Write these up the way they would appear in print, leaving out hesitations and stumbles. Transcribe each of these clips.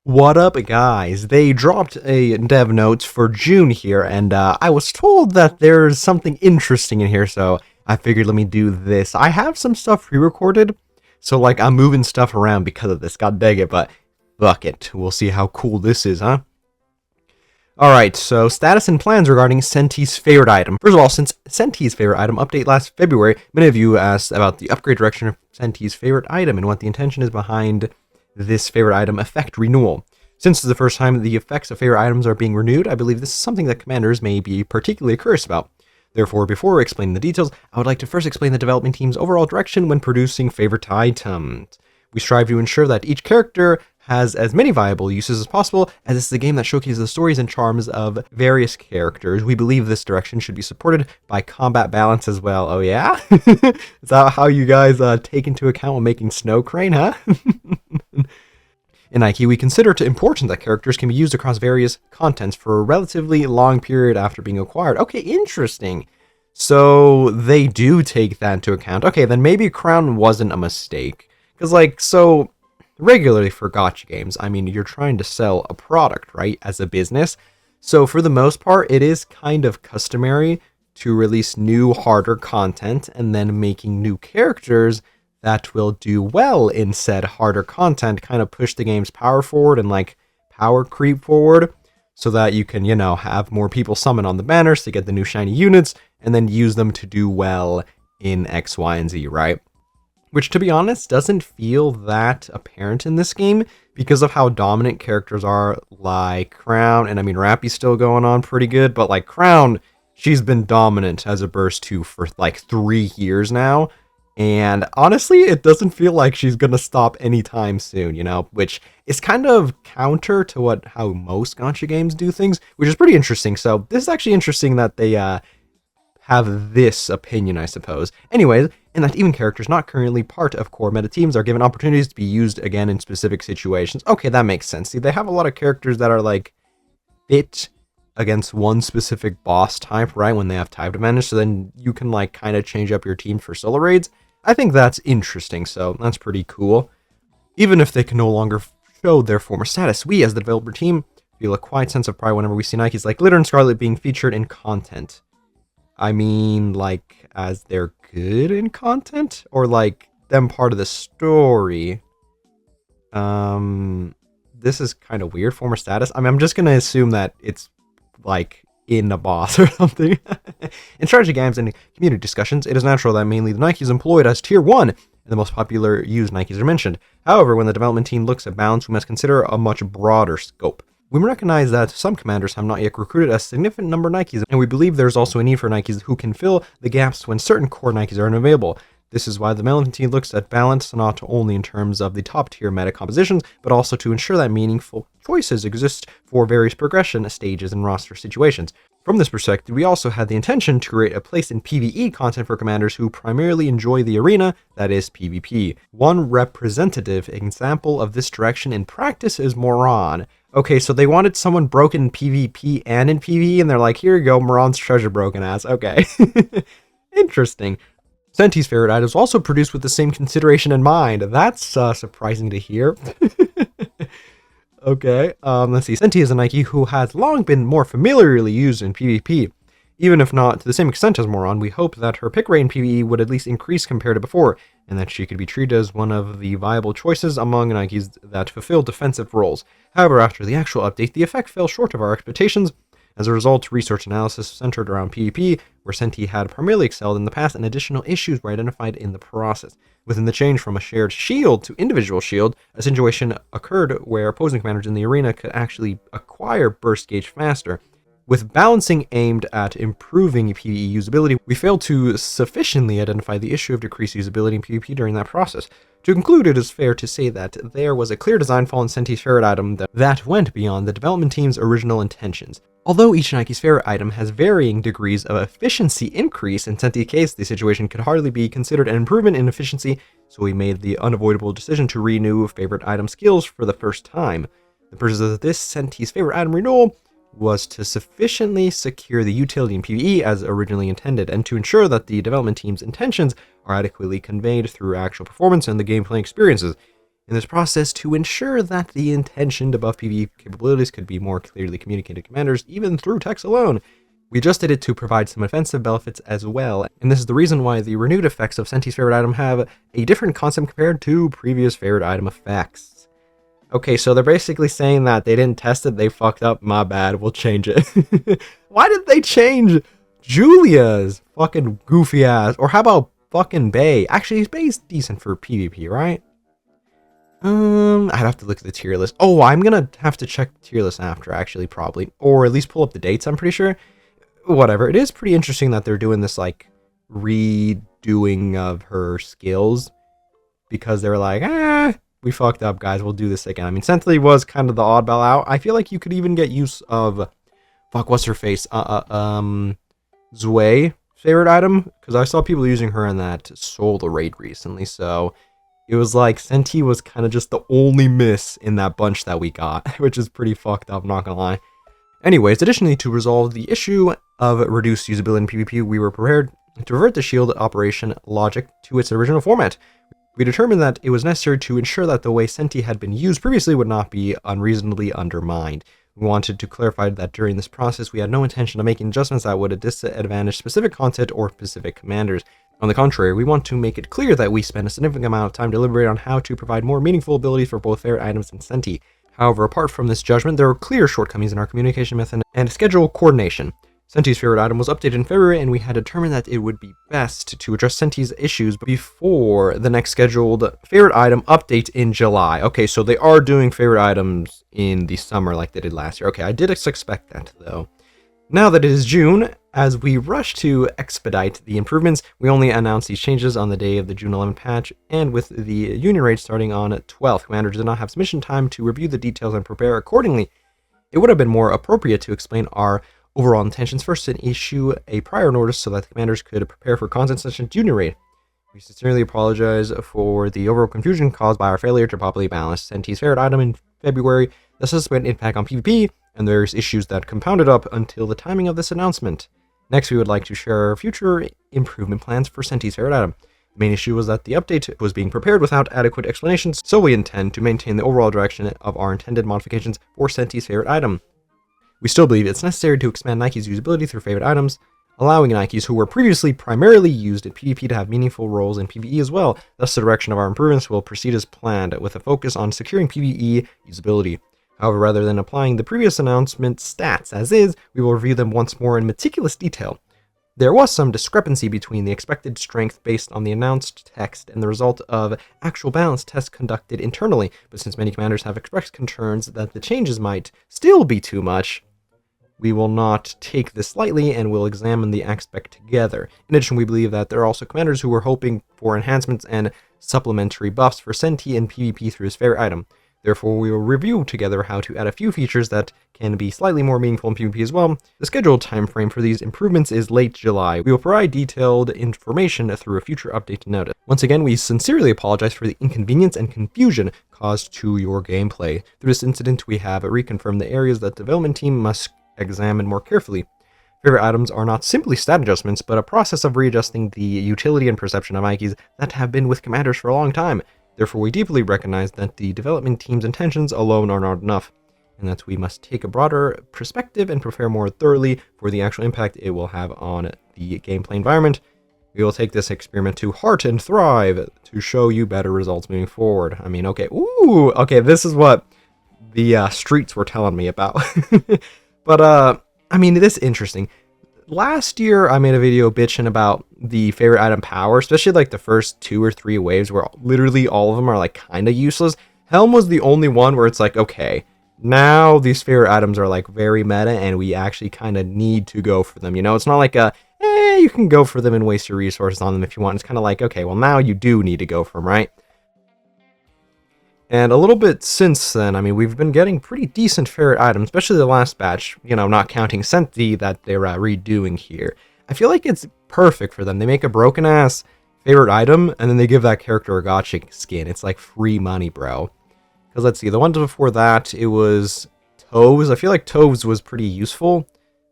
What up, guys? They dropped a dev notes for June here, and I was told that there's something interesting in here, so I figured let me do this. I have some stuff pre-recorded, so like I'm moving stuff around because of this, god dang it, but fuck it. We'll see how cool this is, huh? Alright, so status and plans regarding Senti's favorite item. First of all, since Senti's favorite item update last February, many of you asked about the upgrade direction of Senti's favorite item and what the intention is behind this favorite item effect renewal. Since it's the first time the effects of favorite items are being renewed, I believe this is something that commanders may be particularly curious about. Therefore, before explaining the details, I would like to first explain the development team's overall direction when producing favorite items. We strive to ensure that each character has as many viable uses as possible, as this is a game that showcases the stories and charms of various characters. We believe this direction should be supported by combat balance as well. Oh yeah? Is that how you guys take into account when making Snow Crane, huh? In Nikke, we consider it important that characters can be used across various contents for a relatively long period after being acquired. Okay, interesting. So they do take that into account. Okay, then maybe Crown wasn't a mistake. Because, so regularly for gacha games, I mean, you're trying to sell a product, right, as a business. So for the most part, it is kind of customary to release new, harder content and then making new characters that will do well in said harder content, kind of push the game's power forward and power creep forward so that you can, have more people summon on the banners to get the new shiny units and then use them to do well in X, Y, and Z, right? Which, to be honest, doesn't feel that apparent in this game because of how dominant characters are like Crown, and I mean, Rappy's still going on pretty good, but like Crown, she's been dominant as a burst 2 for 3 years now. And honestly, it doesn't feel like she's going to stop anytime soon, which is kind of counter to how most gacha games do things, which is pretty interesting. So this is actually interesting that they have this opinion, I suppose. Anyways, and that even characters not currently part of core meta teams are given opportunities to be used again in specific situations. Okay, that makes sense. See, they have a lot of characters that are fit against one specific boss type, right, when they have type advantage, so then you can kind of change up your team for solo raids. I think that's interesting, so that's pretty cool. Even if they can no longer show their former status, we as the developer team feel a quiet sense of pride whenever we see Nikes like Glitter and Scarlet being featured in content. I mean, as they're good in content, or them part of the story. This is kind of weird, former status. I mean, I'm just gonna assume that it's in a boss or something. In strategy games and community discussions, it is natural that mainly the Nikes employed as tier 1 and the most popular used Nikes are mentioned. However, when the development team looks at balance, we must consider a much broader scope. We recognize that some commanders have not yet recruited a significant number of Nikes, and we believe there's also a need for Nikes who can fill the gaps when certain core Nikes are unavailable. This is why the development team looks at balance not only in terms of the top tier meta compositions, but also to ensure that meaningful choices exist for various progression stages and roster situations. From this perspective, we also had the intention to create a place in PvE content for commanders who primarily enjoy the arena, that is PvP. One representative example of this direction in practice is Moran. Okay, so they wanted someone broken in PvP and in PvE, and they're like, here you go, Moran's treasure broken ass. Okay. Interesting. Senti's favorite items also produced with the same consideration in mind. That's surprising to hear. Okay, let's see. Senti is a Nikke who has long been more familiarly used in PvP. Even if not to the same extent as Moran, we hope that her pick rate in PvE would at least increase compared to before, and that she could be treated as one of the viable choices among Nikkes that fulfill defensive roles. However, after the actual update, the effect fell short of our expectations. As a result, research analysis centered around PvP, where Senti had primarily excelled in the past, and additional issues were identified in the process. Within the change from a shared shield to individual shield, a situation occurred where opposing commanders in the arena could actually acquire burst gauge faster. With balancing aimed at improving PvE usability, we failed to sufficiently identify the issue of decreased usability in PvP during that process. To conclude, it is fair to say that there was a clear design flaw in Senti's favorite item that went beyond the development team's original intentions. Although each Nikke's favorite item has varying degrees of efficiency increase, in Senti's case, the situation could hardly be considered an improvement in efficiency, so we made the unavoidable decision to renew favorite item skills for the first time. The purpose of this Senti's favorite item renewal was to sufficiently secure the utility in PvE as originally intended, and to ensure that the development team's intentions are adequately conveyed through actual performance and the gameplay experiences. In this process, to ensure that the intentioned above PvE capabilities could be more clearly communicated to commanders, even through text alone, we adjusted it to provide some offensive benefits as well, and this is the reason why the renewed effects of Senti's favorite item have a different concept compared to previous favorite item effects. Okay, so they're basically saying that they didn't test it, they fucked up, my bad, we'll change it. Why did they change Julia's fucking goofy ass? Or how about fucking Bay? Actually, Bay's decent for PvP, right? I'd have to look at the tier list. Oh, I'm gonna have to check the tier list after, actually, probably. Or at least pull up the dates, I'm pretty sure. Whatever, it is pretty interesting that they're doing this, like, redoing of her skills. Because they're like, we fucked up, guys, we'll do this again. I mean, Senti was kind of the oddball out. I feel like you could even get use of... Fuck, what's her face? Zwei favorite item? Because I saw people using her in that solo raid recently, so... It was like Senti was kind of just the only miss in that bunch that we got, which is pretty fucked up, not gonna lie. Anyways, additionally, to resolve the issue of reduced usability in PvP, we were prepared to revert the shield operation logic to its original format. We determined that it was necessary to ensure that the way Senti had been used previously would not be unreasonably undermined. We wanted to clarify that during this process, we had no intention of making adjustments that would disadvantage specific content or specific commanders. On the contrary, we want to make it clear that we spend a significant amount of time deliberating on how to provide more meaningful abilities for both favorite items and Senti. However, apart from this judgment, there are clear shortcomings in our communication method and schedule coordination. Senti's favorite item was updated in February, and we had determined that it would be best to address Senti's issues before the next scheduled favorite item update in July. Okay, so they are doing favorite items in the summer like they did last year. Okay, I did expect that, though. Now that it is June, as we rush to expedite the improvements, we only announced these changes on the day of the June 11 patch, and with the Union raid starting on 12th, commanders did not have sufficient time to review the details and prepare accordingly. It would have been more appropriate to explain our overall intentions first and issue a prior notice so that the commanders could prepare for content such as Union raid. We sincerely apologize for the overall confusion caused by our failure to properly balance Senti's favorite item in February, the subsequent impact on PvP, and the various issues that compounded up until the timing of this announcement. Next, we would like to share our future improvement plans for Senti's favorite item. The main issue was that the update was being prepared without adequate explanations, so we intend to maintain the overall direction of our intended modifications for Senti's favorite item. We still believe it's necessary to expand Nikke's usability through favorite items, allowing Nikkes who were previously primarily used in PvP to have meaningful roles in PvE as well. Thus, the direction of our improvements will proceed as planned, with a focus on securing PvE usability. However, rather than applying the previous announcement stats as is, we will review them once more in meticulous detail. There was some discrepancy between the expected strength based on the announced text and the result of actual balance tests conducted internally, but since many commanders have expressed concerns that the changes might still be too much, we will not take this lightly and will examine the aspect together. In addition, we believe that there are also commanders who were hoping for enhancements and supplementary buffs for Senti and PvP through his favorite item. Therefore, we will review together how to add a few features that can be slightly more meaningful in PvP as well. The scheduled time frame for these improvements is late July. We will provide detailed information through a future update notice. Once again, we sincerely apologize for the inconvenience and confusion caused to your gameplay. Through this incident, we have reconfirmed the areas that the development team must examine more carefully. Favorite items are not simply stat adjustments, but a process of readjusting the utility and perception of Nikes that have been with commanders for a long time. Therefore, we deeply recognize that the development team's intentions alone are not enough, and that we must take a broader perspective and prepare more thoroughly for the actual impact it will have on the gameplay environment. We will take this experiment to heart and thrive to show you better results moving forward. I mean, okay, this is what the streets were telling me about. But, I mean, it is interesting. Last year, I made a video bitching about the favorite item power, especially like the first 2 or 3 waves where literally all of them are like kind of useless. Helm was the only one where it's like, okay, now these favorite items are like very meta and we actually kind of need to go for them. You know, it's not like you can go for them and waste your resources on them if you want. It's kind of like, okay, well now you do need to go for them, right? And a little bit since then, I mean, we've been getting pretty decent favorite items, especially the last batch, you know, not counting Senti that they're redoing here. I feel like it's perfect for them. They make a broken-ass favorite item, and then they give that character a gotcha skin. It's like free money, bro. Because let's see, the ones before that, it was Toves. I feel like Toves was pretty useful,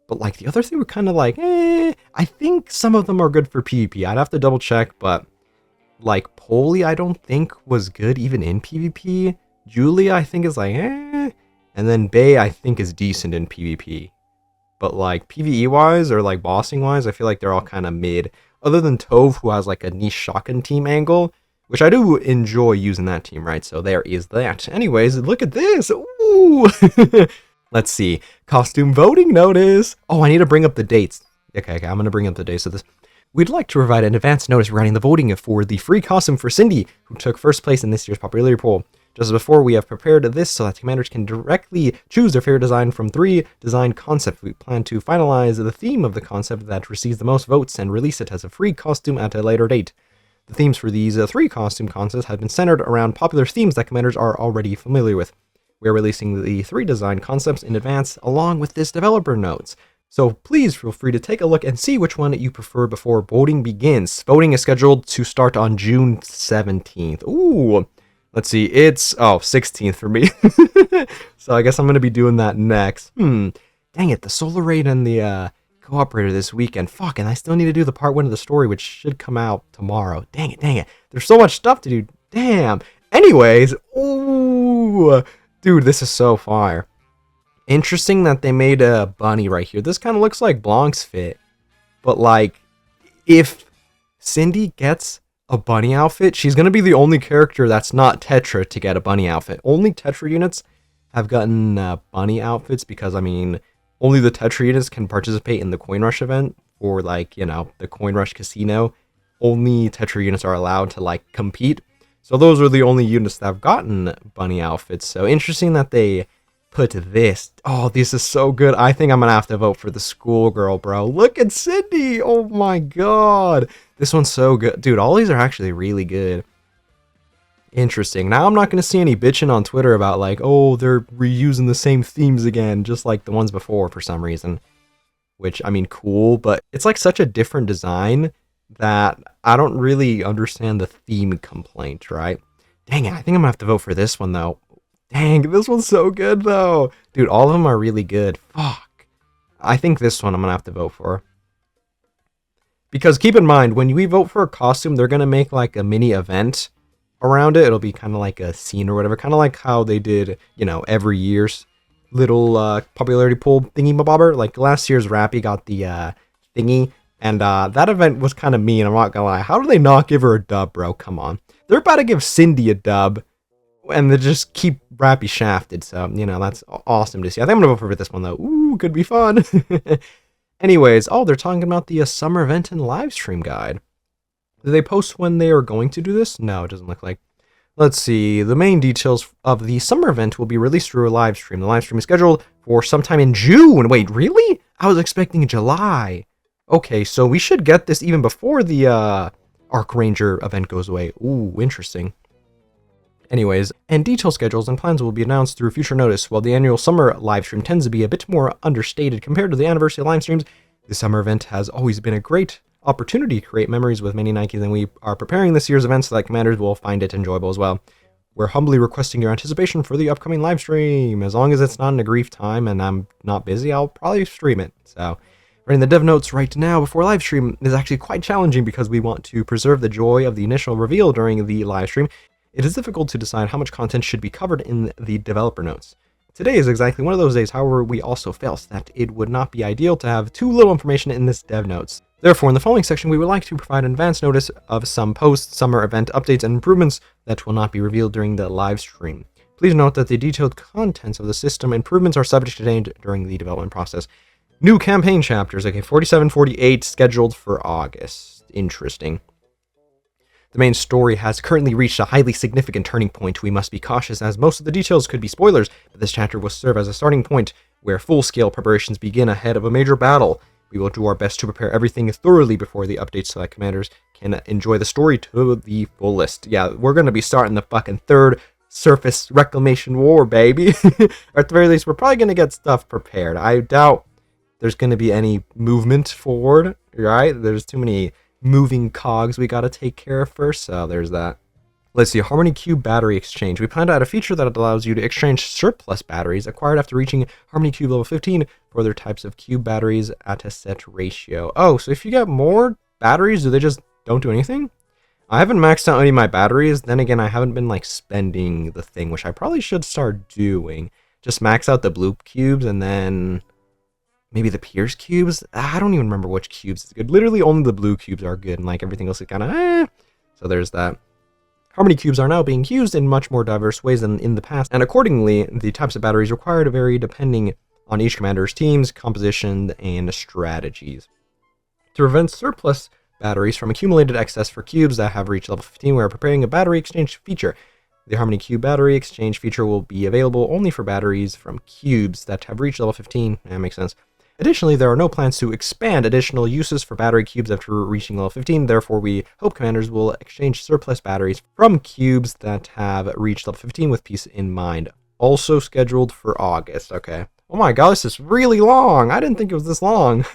but like the other three were kind of like, I think some of them are good for PvP. I'd have to double check, but Like, Poli, I don't think was good even in PvP. Julia, I think is like, eh. And then Bay, I think is decent in PvP. But like, PvE-wise or like bossing-wise, I feel like they're all kind of mid. Other than Tove, who has like a niche shotgun team angle, which I do enjoy using that team, right? So there is that. Anyways, look at this. Ooh! Let's see. Costume voting notice. Oh, I need to bring up the dates. Okay, I'm going to bring up the dates of this. We'd like to provide an advance notice regarding the voting for the free costume for Cindy, who took first place in this year's popularity poll. Just as before, we have prepared this so that commanders can directly choose their favorite design from 3 design concepts. We plan to finalize the theme of the concept that receives the most votes and release it as a free costume at a later date. The themes for these 3 costume concepts have been centered around popular themes that commanders are already familiar with. We are releasing the 3 design concepts in advance along with this developer notes. So please feel free to take a look and see which one you prefer before voting begins. Voting is scheduled to start on June 17th. Ooh, let's see, it's, 16th for me. So I guess I'm going to be doing that next. Dang it, the Solar Raid and the Cooperator this weekend. Fuck, and I still need to do the part 1 of the story, which should come out tomorrow. Dang it. There's so much stuff to do. Damn. Anyways, ooh, dude, this is so fire. Interesting that they made a bunny right here. This kind of looks like Blanc's fit. But like, if Cindy gets a bunny outfit, she's going to be the only character that's not Tetra to get a bunny outfit. Only Tetra units have gotten bunny outfits because, I mean, only the Tetra units can participate in the Coin Rush event for, like, you know, the Coin Rush Casino. Only Tetra units are allowed to, like, compete. So those are the only units that have gotten bunny outfits. So interesting that they put this. Oh, this is so good. I think I'm gonna have to vote for the schoolgirl, bro. Look at Cindy. Oh my god. This one's so good. Dude, all these are actually really good. Interesting. Now I'm not gonna see any bitching on Twitter about like, oh, they're reusing the same themes again, just like the ones before for some reason. Which, I mean, cool, but it's like such a different design that I don't really understand the theme complaint, right? Dang it, I think I'm gonna have to vote for this one though. Dang, this one's so good, though. Dude, all of them are really good. Fuck. I think this one I'm going to have to vote for. Because keep in mind, when we vote for a costume, they're going to make, like, a mini event around it. It'll be kind of like a scene or whatever. Kind of like how they did, you know, every year's little popularity poll thingy-mabobber. Like, last year's Rappy got the thingy. And that event was kind of mean, I'm not going to lie. How do they not give her a dub, bro? Come on. They're about to give Cindy a dub. And they just keep Rappy shafted, so, you know, that's awesome to see. I think I'm gonna vote for this one, though. Ooh, could be fun. Anyways, oh, they're talking about the summer event and live stream guide. Did they post when they are going to do this? No, it doesn't look like. Let's see. The main details of the summer event will be released through a live stream. The live stream is scheduled for sometime in June. Wait, really? I was expecting July. Okay, so we should get this even before the Arc Ranger event goes away. Ooh, interesting. Anyways, and detailed schedules and plans will be announced through future notice. While the annual summer livestream tends to be a bit more understated compared to the anniversary live streams, the summer event has always been a great opportunity to create memories with many Nikkes, and we are preparing this year's event so that commanders will find it enjoyable as well. We're humbly requesting your anticipation for the upcoming live stream. As long as it's not in a grief time and I'm not busy, I'll probably stream it. So, writing the dev notes right now before live stream is actually quite challenging because we want to preserve the joy of the initial reveal during the live stream. It is difficult to decide how much content should be covered in the developer notes. Today is exactly one of those days, however, we also felt that it would not be ideal to have too little information in this dev notes. Therefore, in the following section, we would like to provide an advance notice of some post-summer event updates and improvements that will not be revealed during the live stream. Please note that the detailed contents of the system improvements are subject to change during the development process. New campaign chapters, okay, 47-48 scheduled for August. Interesting. The main story has currently reached a highly significant turning point. We must be cautious as most of the details could be spoilers, but this chapter will serve as a starting point where full-scale preparations begin ahead of a major battle. We will do our best to prepare everything thoroughly before the updates so that commanders can enjoy the story to the fullest. Yeah, we're going to be starting the fucking third surface reclamation war, baby. Or at the very least, we're probably going to get stuff prepared. I doubt there's going to be any movement forward, right? There's too many moving cogs we gotta take care of first, so there's that. Let's see, Harmony Cube Battery Exchange. We plan to add a feature that allows you to exchange surplus batteries acquired after reaching Harmony Cube level 15 for other types of cube batteries at a set ratio. Oh, so if you get more batteries, do they just don't do anything? I haven't maxed out any of my batteries. Then again, I haven't been like spending the thing, which I probably should start doing. Just max out the blue cubes and then maybe the Pierce cubes. I don't even remember which cubes is good. Literally only the blue cubes are good, and like everything else is kind of So there's that. Harmony cubes are now being used in much more diverse ways than in the past, and accordingly, the types of batteries required vary depending on each commander's teams, composition, and strategies. To prevent surplus batteries from accumulated excess for cubes that have reached level 15, we are preparing a battery exchange feature. The Harmony Cube battery exchange feature will be available only for batteries from cubes that have reached level 15. That makes sense. Additionally, there are no plans to expand additional uses for battery cubes after reaching level 15, therefore we hope commanders will exchange surplus batteries from cubes that have reached level 15 with peace in mind. Also scheduled for August, okay. Oh my god, this is really long! I didn't think it was this long!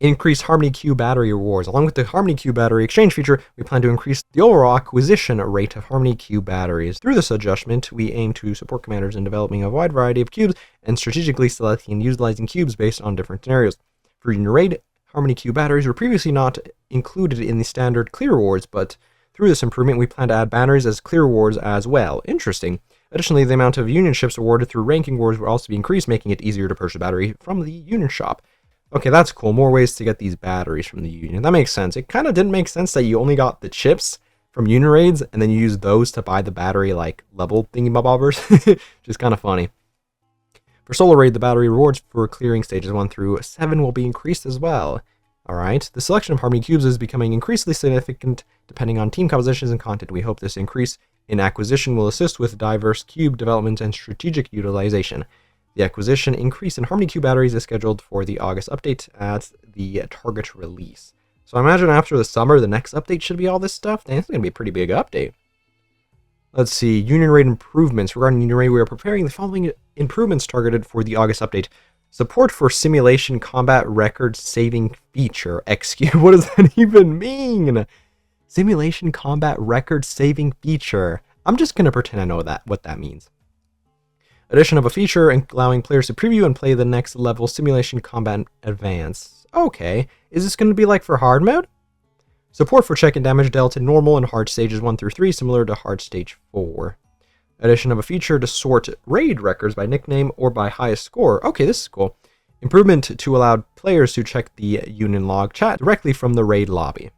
Increase Harmony Cube battery rewards. Along with the Harmony Cube battery exchange feature, we plan to increase the overall acquisition rate of Harmony Cube batteries. Through this adjustment, we aim to support commanders in developing a wide variety of cubes and strategically selecting and utilizing cubes based on different scenarios. For Union Raid, Harmony Cube batteries were previously not included in the standard clear rewards, but through this improvement, we plan to add batteries as clear rewards as well. Interesting. Additionally, the amount of Union ships awarded through ranking wars will also be increased, making it easier to purchase a battery from the Union shop. Okay, that's cool. More ways to get these batteries from the Union. That makes sense. It kind of didn't make sense that you only got the chips from Union raids, and then you use those to buy the battery, like, level thingy-bobbers. Which is kind of funny. For Solo Raid, the battery rewards for clearing stages 1 through 7 will be increased as well. Alright, the selection of Harmony Cubes is becoming increasingly significant depending on team compositions and content. We hope this increase in acquisition will assist with diverse cube development and strategic utilization. The acquisition increase in Harmony Cube batteries is scheduled for the August update at the target release. So I imagine after the summer, the next update should be all this stuff. Dang, it's going to be a pretty big update. Let's see, Union Raid improvements. Regarding Union Raid, we are preparing the following improvements targeted for the August update. Support for simulation combat record saving feature. Excuse, what does that even mean? Simulation combat record saving feature. I'm just going to pretend I know what that means. Addition of a feature allowing players to preview and play the next level simulation combat advance. Okay, is this going to be like for hard mode? Support for check and damage dealt in normal and hard stages 1 through 3, similar to hard stage 4. Addition of a feature to sort raid records by nickname or by highest score. Okay, this is cool. Improvement to allow players to check the Union log chat directly from the raid lobby.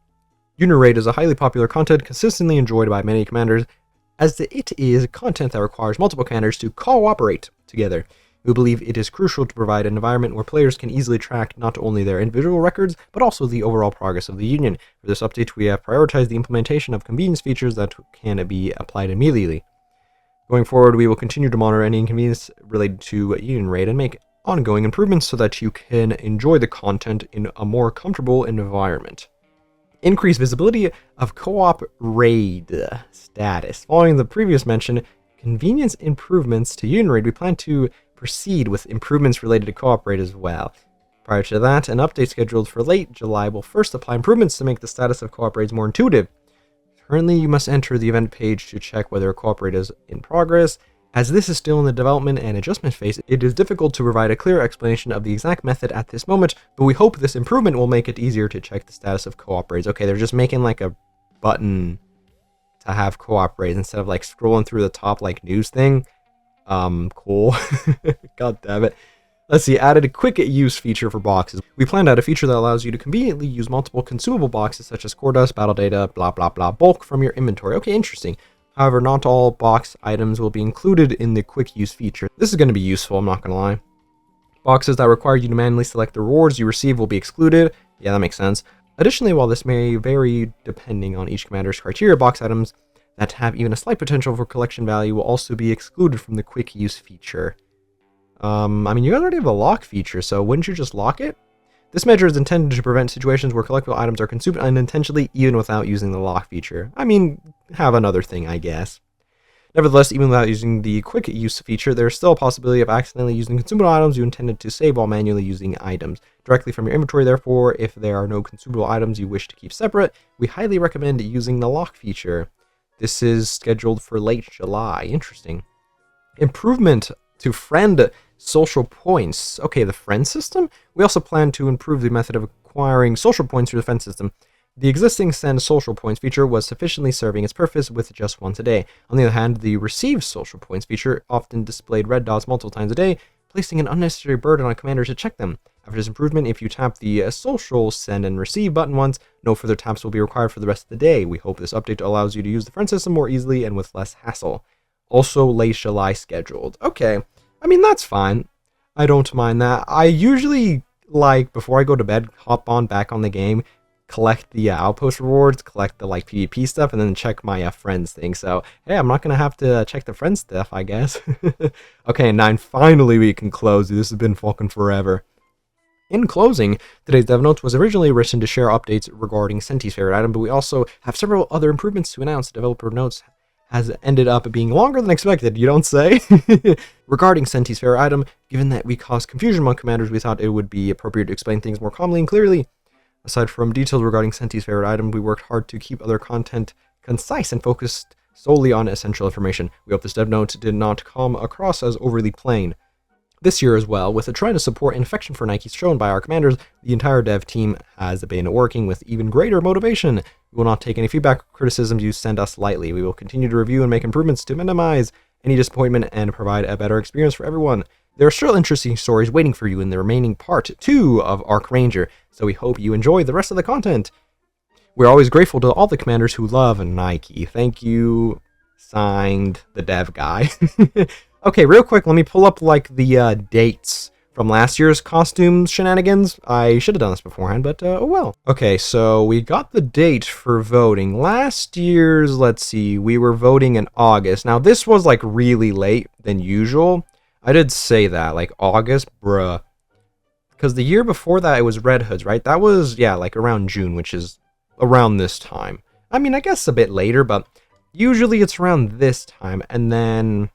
Union Raid is a highly popular content consistently enjoyed by many commanders, as it is content that requires multiple commanders to cooperate together. We believe it is crucial to provide an environment where players can easily track not only their individual records, but also the overall progress of the Union. For this update, we have prioritized the implementation of convenience features that can be applied immediately. Going forward, we will continue to monitor any inconvenience related to Union Raid and make ongoing improvements so that you can enjoy the content in a more comfortable environment. Increased visibility of co-op raid status. Following the previous mention, convenience improvements to Union Raid, we plan to proceed with improvements related to co-op raid as well. Prior to that, an update scheduled for late July will first apply improvements to make the status of co-op raids more intuitive. Currently, you must enter the event page to check whether a co-op raid is in progress. As this is still in the development and adjustment phase, it is difficult to provide a clear explanation of the exact method at this moment, but we hope this improvement will make it easier to check the status of co-op raids. Okay, they're just making like a button to have co-op raids instead of like scrolling through the top like news thing. Cool. God damn it. Let's see, added a quick use feature for boxes. We planned out a feature that allows you to conveniently use multiple consumable boxes such as core dust, battle data, blah blah blah, bulk from your inventory. Okay, interesting. However, not all box items will be included in the quick use feature. This is going to be useful, I'm not going to lie. Boxes that require you to manually select the rewards you receive will be excluded. Yeah, that makes sense. Additionally, while this may vary depending on each commander's criteria, box items that have even a slight potential for collection value will also be excluded from the quick use feature. I mean, you guys already have a lock feature, so wouldn't you just lock it? This measure is intended to prevent situations where collectible items are consumed unintentionally, even without using the lock feature. I mean, have another thing, I guess. Nevertheless, even without using the quick use feature, there is still a possibility of accidentally using consumable items you intended to save while manually using items directly from your inventory. Therefore, if there are no consumable items you wish to keep separate, we highly recommend using the lock feature. This is scheduled for late July. Interesting. Improvement to friend social points. Okay, the friend system? We also plan to improve the method of acquiring social points through the friend system. The existing Send Social Points feature was sufficiently serving its purpose with just once a day. On the other hand, the Receive Social Points feature often displayed red dots multiple times a day, placing an unnecessary burden on commanders to check them. After this improvement, if you tap the Social Send and Receive button once, no further taps will be required for the rest of the day. We hope this update allows you to use the friend system more easily and with less hassle. Also, late July scheduled. Okay, I mean, that's fine. I don't mind that. I usually, like, before I go to bed, hop on back on the game, collect the outpost rewards, collect the like PvP stuff, and then check my friends thing. So hey, I'm not gonna have to check the friends stuff, I guess. Okay, 9. Finally, we can close. This has been fucking forever. In closing, today's Dev Notes was originally written to share updates regarding Senti's favorite item, but we also have several other improvements to announce. Developer Notes has ended up being longer than expected, you don't say? Regarding Senti's favorite item, given that we caused confusion among commanders, we thought it would be appropriate to explain things more calmly and clearly. Aside from details regarding Senti's favorite item, we worked hard to keep other content concise and focused solely on essential information. We hope this dev note did not come across as overly plain. This year as well, with a try to support and affection for Nikke shown by our commanders, the entire dev team has been working with even greater motivation. We will not take any feedback or criticisms you send us lightly. We will continue to review and make improvements to minimize any disappointment and provide a better experience for everyone. There are still interesting stories waiting for you in the remaining part 2 of Arc Ranger, so we hope you enjoy the rest of the content. We're always grateful to all the commanders who love Nikke. Thank you, signed, the dev guy. Okay, real quick, let me pull up like the dates from last year's costumes shenanigans. I should have done this beforehand, but oh well. Okay, so we got the date for voting. Last year's, let's see, we were voting in August. Now this was like really late than usual. I did say that, like August, bruh. Because the year before that, it was Red Hoods, right? That was, yeah, like around June, which is around this time. I mean, I guess a bit later, but usually it's around this time. And then,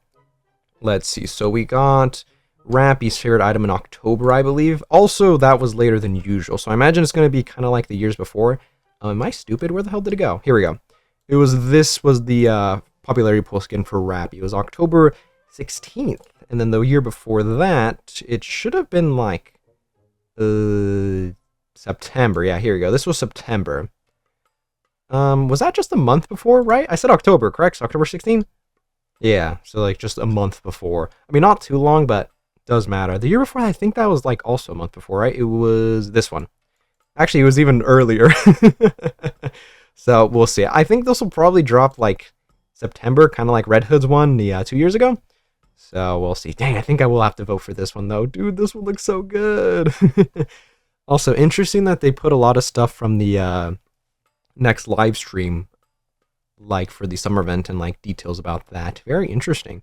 let's see, so we got Rappy's favorite item in October, I believe. Also, that was later than usual, so I imagine it's going to be kind of like the years before. Am I stupid? Where the hell did it go? Here we go. This was the popularity poll skin for Rappy. It was October 16th. And then the year before that, it should have been like September. Yeah, here we go. This was September. Was that just a month before, right? I said October, correct? So October 16th? Yeah, so like just a month before. I mean, not too long, but does matter. The year before, I think that was like also a month before, right? It was this one. Actually, it was even earlier. So we'll see. I think this will probably drop like September, kind of like Red Hood's one 2 years ago. So we'll see. Dang, I think I will have to vote for this one though. Dude, this one looks so good. Also, interesting that they put a lot of stuff from the next live stream, like for the summer event, and like details about that. Very interesting.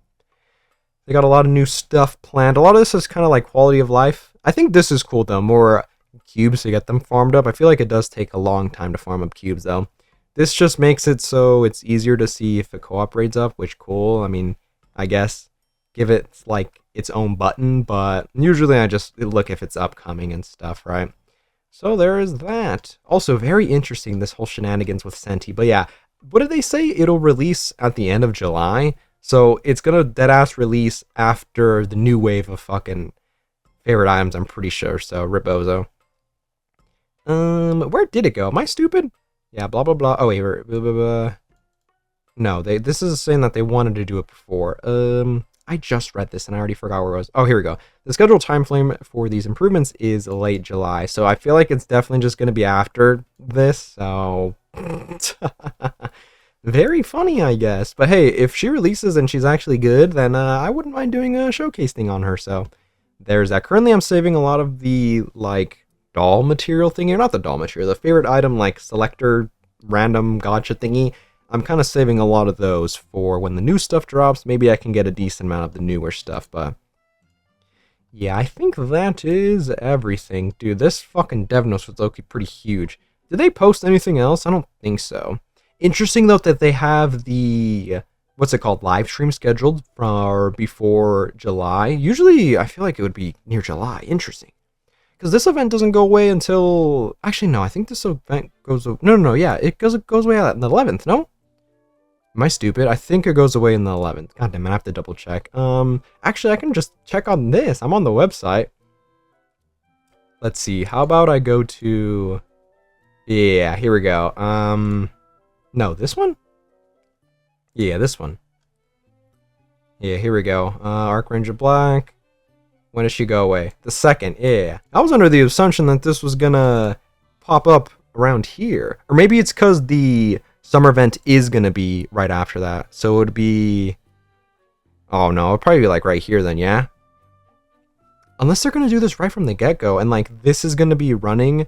They got a lot of new stuff planned. A lot of this is kind of like quality of life. I think this is cool though. More cubes to get them farmed up. I feel like it does take a long time to farm up cubes though. This just makes it so it's easier to see if the co-op raid's up, which cool. I mean, I guess give it like its own button, but usually I just look if it's upcoming and stuff, right? So there is that. Also, very interesting, this whole shenanigans with Senti. But yeah, what did they say? It'll release at the end of July. So it's gonna deadass release after the new wave of fucking favorite items, I'm pretty sure. So Ribozo. Where did it go? Am I stupid? Yeah, blah blah blah. Oh wait, blah, blah, blah. No, this is saying that they wanted to do it before. I just read this and I already forgot where it was. Oh, here we go. The scheduled time frame for these improvements is late July, so I feel like it's definitely just going to be after this, so... Very funny, I guess. But hey, if she releases and she's actually good, then I wouldn't mind doing a showcase thing on her, so... There's that. Currently, I'm saving a lot of the, like, doll material thingy. Or not the doll material, the favorite item, like, selector, random gotcha thingy. I'm kind of saving a lot of those for when the new stuff drops. Maybe I can get a decent amount of the newer stuff, but... Yeah, I think that is everything. Dude, this fucking dev notes was low-key pretty huge. Did they post anything else? I don't think so. Interesting, though, that they have the... What's it called? Live stream scheduled for before July. Usually, I feel like it would be near July. Interesting. Because this event doesn't go away until... Actually, no, I think this event goes... No, yeah, it goes away on the 11th, no? Am I stupid? I think it goes away in the 11th. God damn it, I have to double check. Actually, I can just check on this. I'm on the website. Let's see. How about I go to... Yeah, here we go. No, this one? Yeah, this one. Yeah, here we go. Archranger Black. When does she go away? The 2nd, yeah. I was under the assumption that this was gonna pop up around here. Or maybe it's because the summer event is gonna be right after that. So it would be... Oh no, it'd probably be like right here then, yeah? Unless they're gonna do this right from the get-go, and like this is gonna be running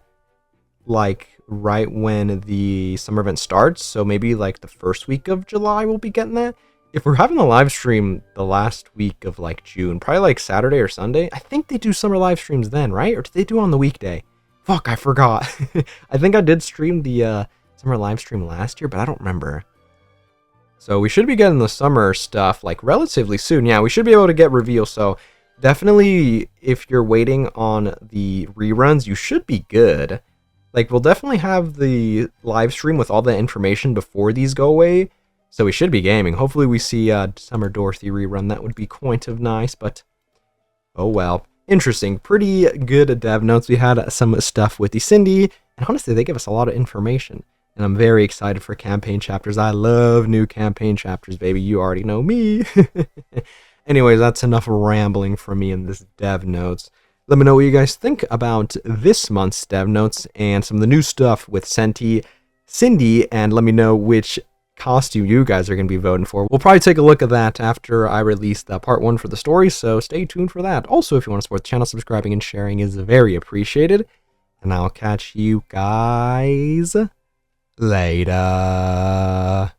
like right when the summer event starts, so maybe like the first week of July we'll be getting that. If we're having a live stream the last week of like June, probably like Saturday or Sunday, I think they do summer live streams then, right? Or do they do on the weekday? Fuck, I forgot. I think I did stream the summer live stream last year, but I don't remember. So we should be getting the summer stuff like relatively soon. Yeah, we should be able to get reveal. So definitely if you're waiting on the reruns, you should be good. Like we'll definitely have the live stream with all the information before these go away. So we should be gaming. Hopefully we see Summer Dorothy rerun. That would be quite of nice, but oh well. Interesting. Pretty good dev notes. We had some stuff with the Cindy, and honestly, they give us a lot of information. And I'm very excited for campaign chapters. I love new campaign chapters, baby. You already know me. Anyways, that's enough rambling from me in this dev notes. Let me know what you guys think about this month's dev notes and some of the new stuff with Cindy, and let me know which costume you guys are going to be voting for. We'll probably take a look at that after I release the part 1 for the story, so stay tuned for that. Also, if you want to support the channel, subscribing and sharing is very appreciated. And I'll catch you guys later.